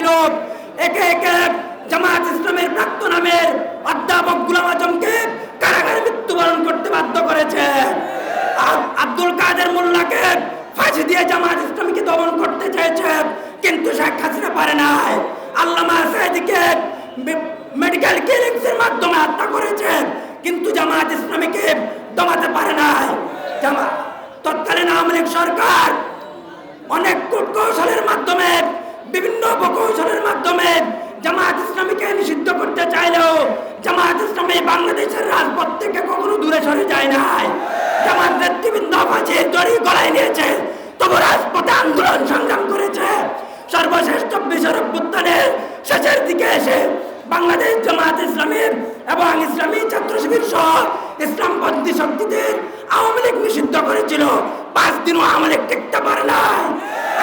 বাহিনীরও একে একে জামায়াত ইসলামের প্রাক্তন আমির অধ্যাপক গোলাম আজমকে কারাগারে মৃত্যুবরণ করতে বাধ্য করেছে। আব্দুল কাদের মোল্লাকে ফাঁসি দিয়ে জামায়াত ইসলামীকে দমন করতে চেয়েছে, কিন্তু শেখ হাসিনা পারে নাই। আল্লামা সাঈদীকে মেডিকেল ক্লিনিক্সের মাধ্যমে হত্যা করেছে, কিন্তু জামায়াত ইসলামীকে দমাতে পারে নাই। তৎকালীন আওয়ামী লীগ সরকার অনেক কূটকৌশলের মাধ্যমে, বিভিন্ন উপকৌশলের মাধ্যমে জামায়াত ইসলামীকে নিষিদ্ধ করতে চাইলেও জামায়াত ইসলামী বাংলাদেশের রাজপথ থেকে কখনো দূরে সরে যায় নাই। জামায়াত নেতৃবৃন্দ ফাঁসির দড়ি গলায় নিয়েছে, তবু রাজপথে আন্দোলন সংগ্রাম করেছে। সর্বশেষ 24 অভ্যুত্থানের শেষের দিকে এসে বাংলাদেশ জামায়াত ইসলামী এবং ইসলামী ছাত্র শিবির সহ ইসলামপন্থী শক্তিদের আওয়ামী লীগ নিষিদ্ধ করেছিল। 5 দিনও আওয়ামী লীগ টিকতে পারে নাই।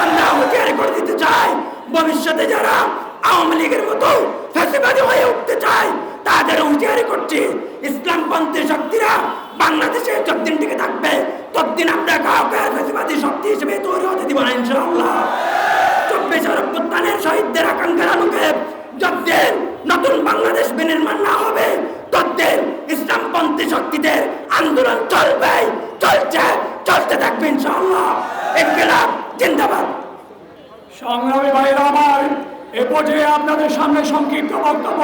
আমরা হুঁশিয়ারি করে দিতে চাই, ভবিষ্যতে যারা আওয়ামী লীগের মতো ফ্যাসিবাদী হয়ে উঠতে চায় তাদের হুঁশিয়ারি করছি, ইসলামপন্থী শক্তিরা বাংলাদেশে যতদিন টিকে থাকবে ততদিন আমরা কাউকে ফ্যাসিবাদী শক্তি হিসেবে তৈরি হতে দিব না ইনশাআল্লাহ। 24 অভ্যুত্থানের শহীদদের আকাঙ্ক্ষার আলোকে যতদিন নতুন বাংলাদেশ বিনির্মাণ না হবে ততদিন ইসলামপন্থী শক্তিদের আন্দোলন চলবে, চলতে থাকবে ইনশাআল্লাহ। ইনকিলাব জিন্দাবাদ। সংগ্রামী ভাইরা আমার, এ পর্যায়ে আপনাদের সামনে সংক্ষিপ্ত বক্তব্য